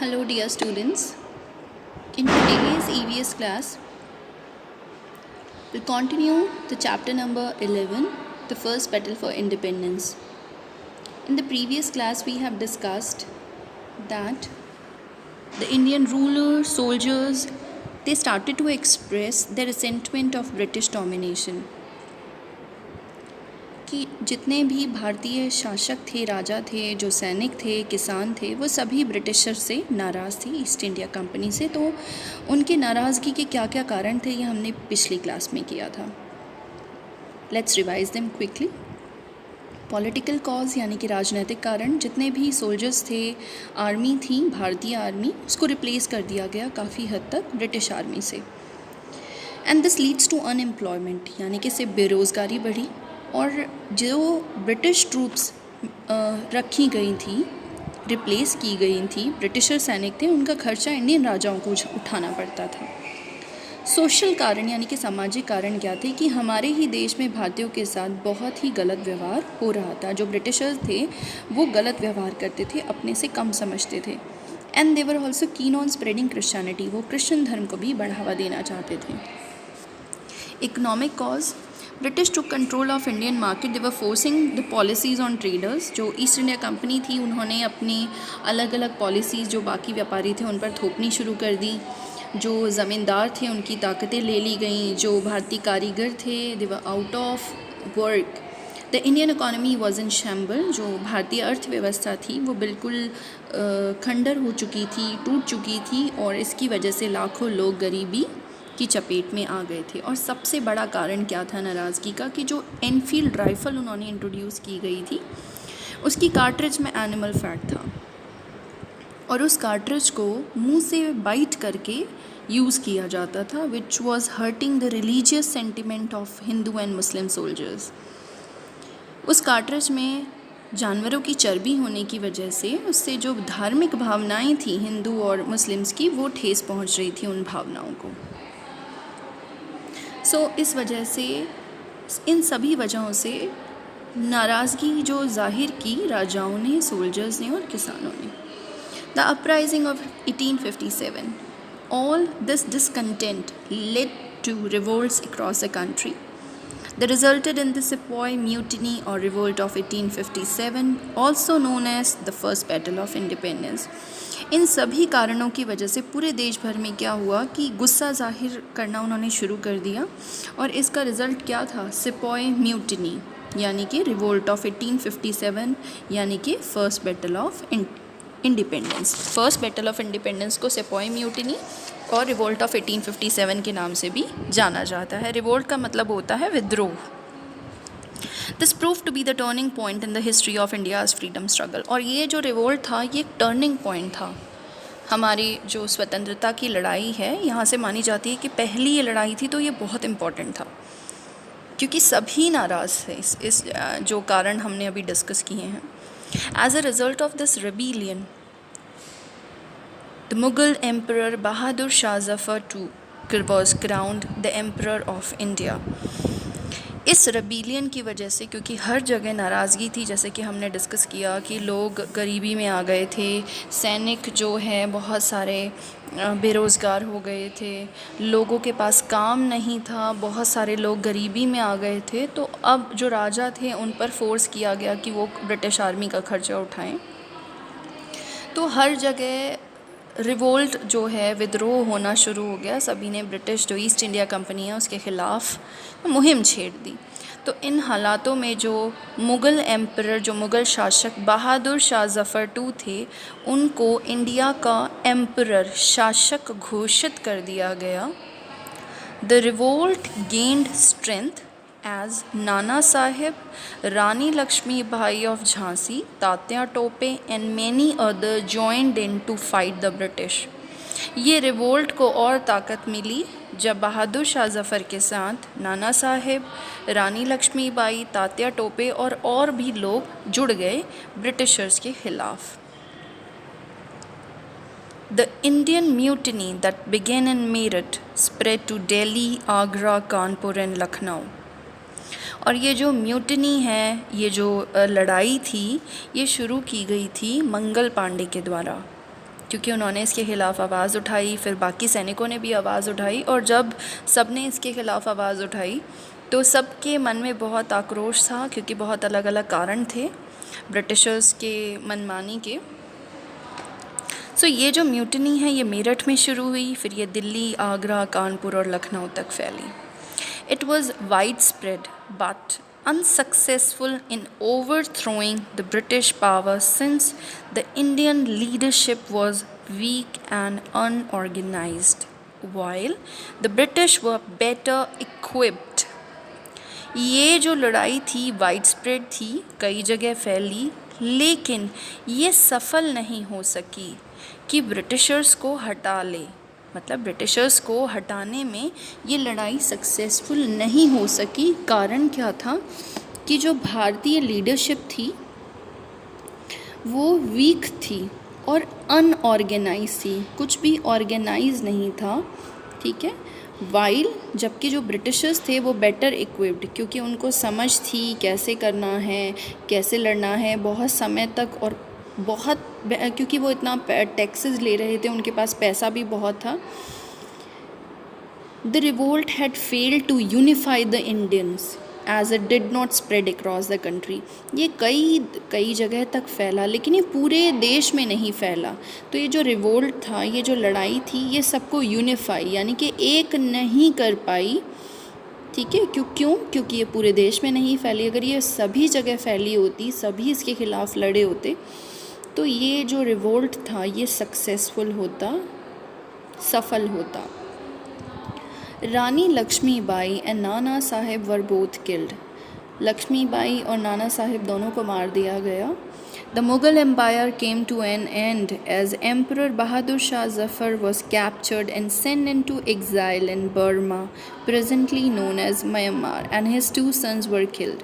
Hello, dear students. In today's EVS class, we'll continue the chapter number 11, the first battle for independence. In the previous class, we have discussed that the Indian rulers, soldiers, they started to express their resentment of British domination. कि जितने भी भारतीय शासक थे, राजा थे, जो सैनिक थे, किसान थे, वो सभी ब्रिटिशर से नाराज़ थे, ईस्ट इंडिया कंपनी से। तो उनके नाराज़गी के क्या क्या कारण थे, ये हमने पिछली क्लास में किया था। Let's revise them quickly. Political cause यानी कि राजनीतिक कारण, जितने भी सोल्जर्स थे, आर्मी थी, भारतीय आर्मी, उसको रिप्लेस कर दिया गया काफ़ी हद तक ब्रिटिश आर्मी से। And this leads to unemployment, यानी कि इससे बेरोज़गारी बढ़ी। और जो ब्रिटिश ट्रूप्स रखी गई थी, रिप्लेस की गई थी, ब्रिटिशर सैनिक थे, उनका खर्चा इंडियन राजाओं को उठाना पड़ता था। सोशल कारण यानी कि सामाजिक कारण क्या थे कि हमारे ही देश में भारतीयों के साथ बहुत ही गलत व्यवहार हो रहा था। जो ब्रिटिशर्स थे वो गलत व्यवहार करते थे, अपने से कम समझते थे। And they were also keen on spreading Christianity, वो क्रिश्चियन धर्म को भी बढ़ावा देना चाहते थे। Economic cause, British to control of Indian market, they were forcing the policies on traders. जो ईस्ट इंडिया कंपनी थी, उन्होंने अपनी अलग अलग पॉलिसीज़ जो बाकी व्यापारी थे उन पर थोपनी शुरू कर दी। जो ज़मींदार थे उनकी ताकतें ले ली गईं। जो भारतीय कारीगर थे, they were out of work. The Indian economy was in shamble, जो भारतीय अर्थव्यवस्था थी वो बिल्कुल खंडर हो चुकी थी, टूट चुकी थी, और इसकी वजह से लाखों लोग गरीबी की चपेट में आ गए थे। और सबसे बड़ा कारण क्या था नाराज़गी का कि जो एनफील्ड राइफ़ल उन्होंने इंट्रोड्यूस की गई थी, उसकी कार्ट्रिज में एनिमल फैट था, और उस कार्ट्रिज को मुंह से बाइट करके यूज़ किया जाता था, which was hurting the religious sentiment of Hindu and Muslim soldiers. उस कार्ट्रिज में जानवरों की चर्बी होने की वजह से उससे जो धार्मिक भावनाएं थी हिंदू और मुस्लिम्स की, वो ठेस पहुंच रही थी उन भावनाओं को। इस वजह से, इन सभी वजहों से नाराज़गी जो जाहिर की राजाओं ने, सोल्जर्स ने और किसानों ने। The uprising of 1857, all this discontent led to revolts across the country. They resulted in the Sepoy Mutiny or Revolt of 1857, also known as the First Battle of Independence. इन सभी कारणों की वजह से पूरे देश भर में क्या हुआ कि गुस्सा जाहिर करना उन्होंने शुरू कर दिया, और इसका रिज़ल्ट क्या था? सिपॉय म्यूटिनी यानी कि रिवोल्ट ऑफ 1857, यानी कि first battle of independence. First battle of independence को सिपॉय म्यूटिनी और रिवोल्ट ऑफ 1857 के नाम से भी जाना जाता है। रिवोल्ट का मतलब होता है विद्रोह। This prove to be the turning point in the history of India's freedom struggle. और ये जो रिवोल्ट था, ये एक टर्निंग पॉइंट था। हमारी जो स्वतंत्रता की लड़ाई है, यहाँ से मानी जाती है कि पहली ये लड़ाई थी, तो ये बहुत इम्पॉर्टेंट था, क्योंकि सभी नाराज़ थे इस जो कारण हमने अभी डिस्कस किए हैं। As a result of this rebellion, the Mughal Emperor Bahadur Shah Zafar II was crowned the Emperor of India. इस रेबिलियन की वजह से, क्योंकि हर जगह नाराज़गी थी, जैसे कि हमने डिस्कस किया कि लोग गरीबी में आ गए थे, सैनिक जो है बहुत सारे बेरोज़गार हो गए थे, लोगों के पास काम नहीं था, बहुत सारे लोग गरीबी में आ गए थे। तो अब जो राजा थे उन पर फोर्स किया गया कि वो ब्रिटिश आर्मी का खर्चा उठाएं। तो हर जगह रिवोल्ट जो है, विद्रोह होना शुरू हो गया। सभी ने ब्रिटिश जो ईस्ट इंडिया कंपनी है उसके ख़िलाफ़ मुहिम छेड़ दी। तो इन हालातों में जो मुग़ल एम्परर, जो मुग़ल शासक बहादुर शाह ज़फ़र II थे, उनको इंडिया का एम्परर, शासक घोषित कर दिया गया। The revolt gained strength as Nana Sahib, Rani Lakshmi Bai of Jhansi, Tatya Tope and many others joined in to fight the British. ये रिवोल्ट को और ताकत मिली जब बहादुर शाह ज़फ़र के साथ नाना साहिब, रानी लक्ष्मी बाई, तात्या टोपे और भी लोग जुड़ गए ब्रिटिशर्स के ख़िलाफ़। The Indian mutiny that began in Meerut spread to Delhi, Agra, Kanpur and Lucknow. और ये जो म्यूटनी है, ये जो लड़ाई थी, ये शुरू की गई थी मंगल पांडे के द्वारा। क्योंकि उन्होंने इसके ख़िलाफ़ आवाज़ उठाई, फिर बाकी सैनिकों ने भी आवाज़ उठाई, और जब सब ने इसके ख़िलाफ़ आवाज़ उठाई तो सबके मन में बहुत आक्रोश था, क्योंकि बहुत अलग अलग कारण थे ब्रिटिशर्स के मनमानी के। सो ये जो म्यूटनी है ये मेरठ में शुरू हुई, फिर ये दिल्ली, आगरा, कानपुर और लखनऊ तक फैली। It was widespread but unsuccessful in overthrowing the British power since the Indian leadership was weak and unorganized, while the British were better equipped. ये जो लड़ाई थी वाइड स्प्रेड थी, कई जगह फैली, लेकिन ये सफल नहीं हो सकी कि ब्रिटिशर्स को हटा ले। मतलब ब्रिटिशर्स को हटाने में ये लड़ाई सक्सेसफुल नहीं हो सकी। कारण क्या था कि जो भारतीय लीडरशिप थी वो वीक थी और अनऑर्गेनाइज थी, कुछ भी ऑर्गेनाइज नहीं था, ठीक है। वाइल जबकि जो ब्रिटिशर्स थे वो बेटर इक्विप्ड, क्योंकि उनको समझ थी कैसे करना है, कैसे लड़ना है बहुत समय तक, और बहुत क्योंकि वो इतना टैक्सेस ले रहे थे, उनके पास पैसा भी बहुत था। The revolt had failed to unify the Indians as it did not spread across the country. ये कई जगह तक फैला, लेकिन ये पूरे देश में नहीं फैला। तो ये जो रिवोल्ट था, ये जो लड़ाई थी, ये सबको यूनिफाई यानी कि एक नहीं कर पाई, ठीक है। क्यों? क्योंकि ये पूरे देश में नहीं फैली। अगर ये सभी जगह फैली होती, सभी इसके ख़िलाफ़ लड़े होते, तो ये जो रिवोल्ट था ये सक्सेसफुल होता, सफल होता। रानी Lakshmibai and Nana Sahib were both killed. Lakshmibai और नाना साहेब दोनों को मार दिया गया। The Mughal empire came to an end as emperor Bahadur Shah Zafar was captured and send into exile in Burma, presently known as Myanmar, and his 2 sons were killed.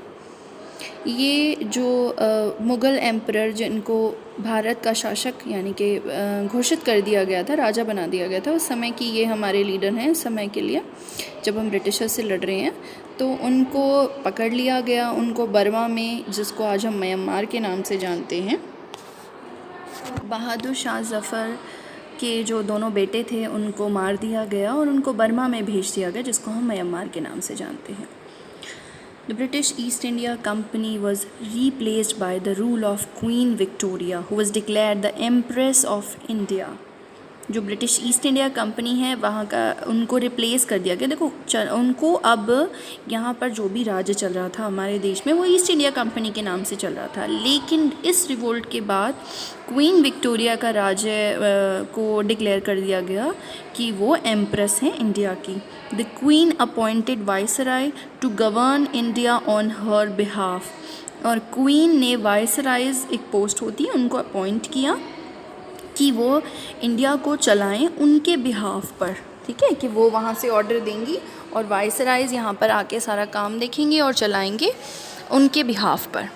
ये जो मुग़ल एम्परर जिनको भारत का शासक यानी कि घोषित कर दिया गया था, राजा बना दिया गया था, उस समय की ये हमारे लीडर हैं समय के लिए, जब हम ब्रिटिशर से लड़ रहे हैं, तो उनको पकड़ लिया गया। उनको बर्मा में, जिसको आज हम म्यांमार के नाम से जानते हैं, बहादुर शाह जफ़र के जो दोनों बेटे थे उनको मार दिया गया और उनको बर्मा में भेज दिया गया, जिसको हम म्यांमार के नाम से जानते हैं। The British East India Company was replaced by the rule of Queen Victoria, who was declared the Empress of India. जो ब्रिटिश ईस्ट इंडिया कंपनी है वहाँ का उनको रिप्लेस कर दिया गया। देखो उनको अब यहाँ पर जो भी राज्य चल रहा था हमारे देश में वो ईस्ट इंडिया कंपनी के नाम से चल रहा था, लेकिन इस रिवोल्ट के बाद क्वीन विक्टोरिया का राज्य को डिक्लेयर कर दिया गया कि वो एम्प्रेस हैं इंडिया की। The queen appointed viceroy to govern India on her behalf, और क्वीन ने वाइसराइज एक पोस्ट होती है उनको अपॉइंट किया कि वो इंडिया को चलाएं उनके बिहाफ पर, ठीक है, कि वो वहाँ से ऑर्डर देंगी और वाइसराइज यहाँ पर आके सारा काम देखेंगे और चलाएंगे उनके बिहाफ पर।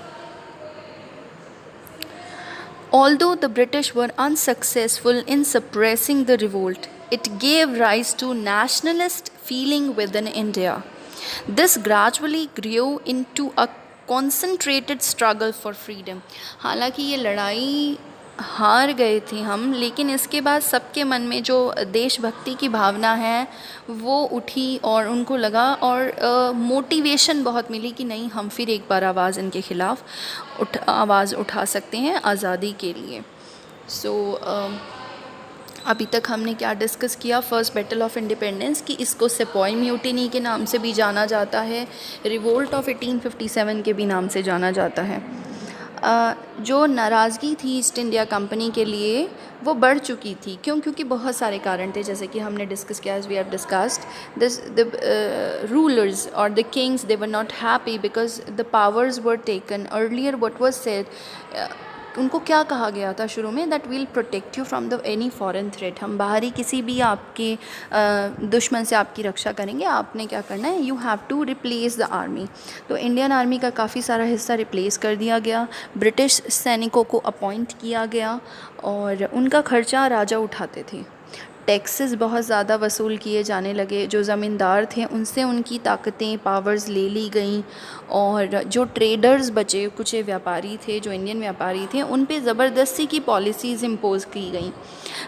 Although the British were unsuccessful in suppressing the revolt, it gave rise to nationalist feeling within India. This gradually grew into a concentrated struggle for freedom. हालांकि ये लड़ाई हार गए थे हम, लेकिन इसके बाद सबके मन में जो देशभक्ति की भावना है वो उठी और उनको लगा और मोटिवेशन बहुत मिली कि नहीं, हम फिर एक बार आवाज़ इनके ख़िलाफ़ आवाज़ उठा सकते हैं आज़ादी के लिए। अभी तक हमने क्या डिस्कस किया? फर्स्ट बैटल ऑफ इंडिपेंडेंस, कि इसको सेपॉय म्यूटिनी के नाम से भी जाना जाता है, रिवोल्ट ऑफ 1857 के भी नाम से जाना जाता है। जो नाराज़गी थी ईस्ट इंडिया कंपनी के लिए वो बढ़ चुकी थी। क्यों? क्योंकि बहुत सारे कारण थे, जैसे कि हमने डिस्कस किया, as we have discussed this, the rulers और the kings, they were not happy because the powers were taken earlier. What was said, उनको क्या कहा गया था शुरू में, that will protect you from the any foreign threat, हम बाहरी किसी भी आपके दुश्मन से आपकी रक्षा करेंगे, आपने क्या करना है, you have to replace the army. तो इंडियन आर्मी का काफ़ी सारा हिस्सा रिप्लेस कर दिया गया, ब्रिटिश सैनिकों को अपॉइंट किया गया और उनका खर्चा राजा उठाते थे। टैक्सेस बहुत ज़्यादा वसूल किए जाने लगे, जो ज़मींदार थे उनसे उनकी ताकतें पावर्स ले ली गई, और जो ट्रेडर्स बचे, कुछ व्यापारी थे जो इंडियन व्यापारी थे, उन पे ज़बरदस्ती की पॉलिसीज़ इम्पोज़ की गई।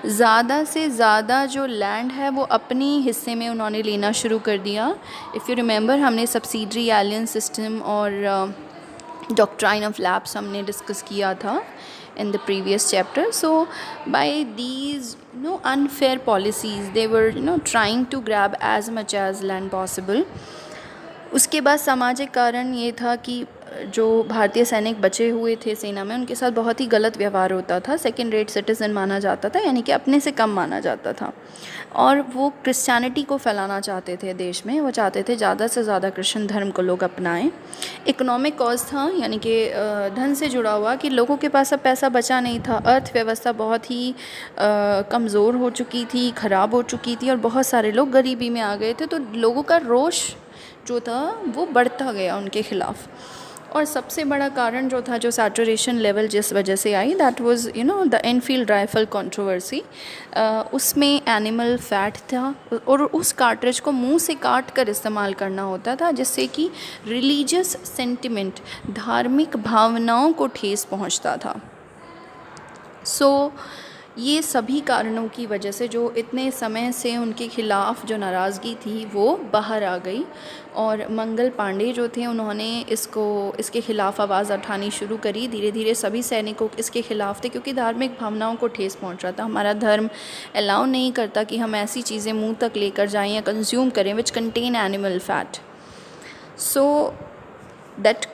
ज़्यादा से ज़्यादा जो लैंड है वो अपने हिस्से में उन्होंने लेना शुरू कर दिया। इफ़ यू रिमेंबर, हमने सब्सिडरी एलियन सिस्टम और डॉक्ट्राइन ऑफ लैप्स हमने डिस्कस किया था in the previous chapter. So by these unfair policies, they were trying to grab as much as land possible. उसके बाद सामाजिक कारण ये था कि जो भारतीय सैनिक बचे हुए थे सेना में, उनके साथ बहुत ही गलत व्यवहार होता था, सेकेंड रेट सिटीज़न माना जाता था, यानी कि अपने से कम माना जाता था। और वो क्रिश्चियनिटी को फैलाना चाहते थे देश में, वो चाहते थे ज़्यादा से ज़्यादा क्रिश्चियन धर्म को लोग अपनाएं। इकोनॉमिक कॉज था, यानी कि धन से जुड़ा हुआ, कि लोगों के पास अब पैसा बचा नहीं था, अर्थव्यवस्था बहुत ही कमज़ोर हो चुकी थी, ख़राब हो चुकी थी, और बहुत सारे लोग गरीबी में आ गए थे। तो लोगों का रोष जो था वो बढ़ता गया उनके ख़िलाफ़। और सबसे बड़ा कारण जो था, जो सैचुरेशन लेवल जिस वजह से आई, that was the Enfield rifle controversy. उसमें एनिमल फैट था, और उस कार्ट्रिज को मुंह से काट कर इस्तेमाल करना होता था, जिससे कि रिलीजियस सेंटिमेंट, धार्मिक भावनाओं को ठेस पहुंचता था। ये सभी कारणों की वजह से जो इतने समय से उनके ख़िलाफ़ जो नाराज़गी थी वो बाहर आ गई, और मंगल पांडे जो थे उन्होंने इसके ख़िलाफ़ आवाज़ उठानी शुरू करी। धीरे धीरे सभी सैनिकों इसके ख़िलाफ़ थे, क्योंकि धार्मिक भावनाओं को ठेस पहुंच रहा था। हमारा धर्म अलाउ नहीं करता कि हम ऐसी चीज़ें मुंह तक लेकर जाएं या कंज्यूम करें which contain animal fat. So that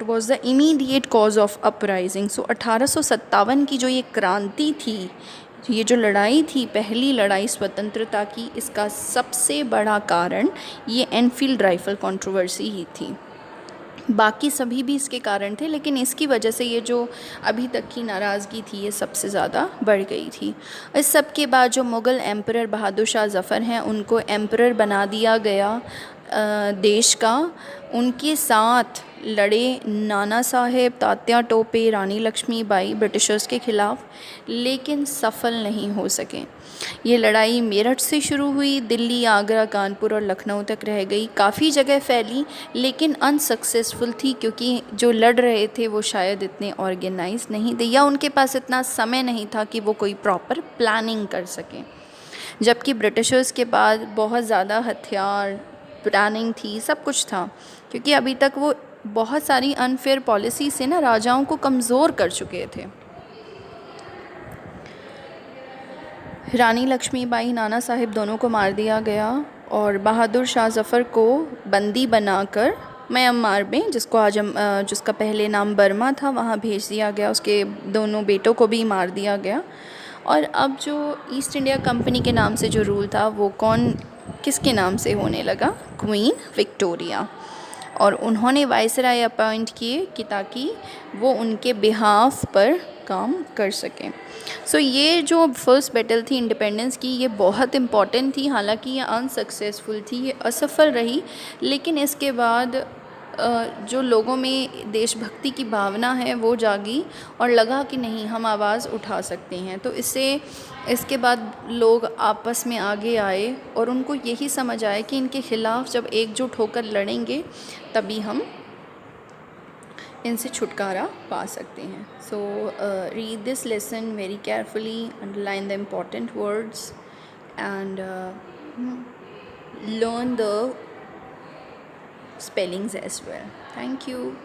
was the immediate cause of uprising. So 1857 की जो ये क्रांति थी, ये जो लड़ाई थी, पहली लड़ाई स्वतंत्रता की, इसका सबसे बड़ा कारण ये एनफील्ड राइफल कंट्रोवर्सी ही थी। बाकी सभी भी इसके कारण थे, लेकिन इसकी वजह से ये जो अभी तक की नाराज़गी थी ये सबसे ज़्यादा बढ़ गई थी। इस सब के बाद जो मुग़ल एम्परर बहादुर शाह ज़फ़र हैं, उनको एम्परर बना दिया गया देश का। उनके साथ लड़े नाना साहेब, तात्या टोपे, रानी लक्ष्मीबाई ब्रिटिशर्स के ख़िलाफ़, लेकिन सफल नहीं हो सके। ये लड़ाई मेरठ से शुरू हुई, दिल्ली, आगरा, कानपुर और लखनऊ तक रह गई, काफ़ी जगह फैली, लेकिन अनसक्सेसफुल थी, क्योंकि जो लड़ रहे थे वो शायद इतने ऑर्गेनाइज नहीं थे, या उनके पास इतना समय नहीं था कि वो कोई प्रॉपर प्लानिंग कर सकें। जबकि ब्रिटिशर्स के पास बहुत ज़्यादा हथियार, प्लानिंग थी, सब कुछ था, क्योंकि अभी तक वो बहुत सारी अनफेयर पॉलिसी से ना राजाओं को कमज़ोर कर चुके थे। रानी लक्ष्मीबाई, नाना साहिब दोनों को मार दिया गया, और बहादुर शाह ज़फ़र को बंदी बनाकर म्यांमार में, जिसका पहले नाम बर्मा था, वहाँ भेज दिया गया। उसके दोनों बेटों को भी मार दिया गया। और अब जो ईस्ट इंडिया कंपनी के नाम से जो रूल था वो किसके नाम से होने लगा? Queen Victoria. और उन्होंने वाइसराय अपॉइंट किए कि ताकि वो उनके बिहाफ पर काम कर सकें। सो ये जो फर्स्ट बैटल थी इंडिपेंडेंस की, ये बहुत इम्पॉर्टेंट थी। हालांकि ये अनसक्सेसफुल थी, ये असफल रही, लेकिन इसके बाद जो लोगों में देशभक्ति की भावना है वो जागी, और लगा कि नहीं, हम आवाज़ उठा सकते हैं। तो इसके बाद लोग आपस में आगे आए, और उनको यही समझ आया कि इनके ख़िलाफ़ जब एकजुट होकर लड़ेंगे तभी हम इनसे छुटकारा पा सकते हैं। So read this lesson very carefully, underline the important words and learn the spellings as well. Thank you.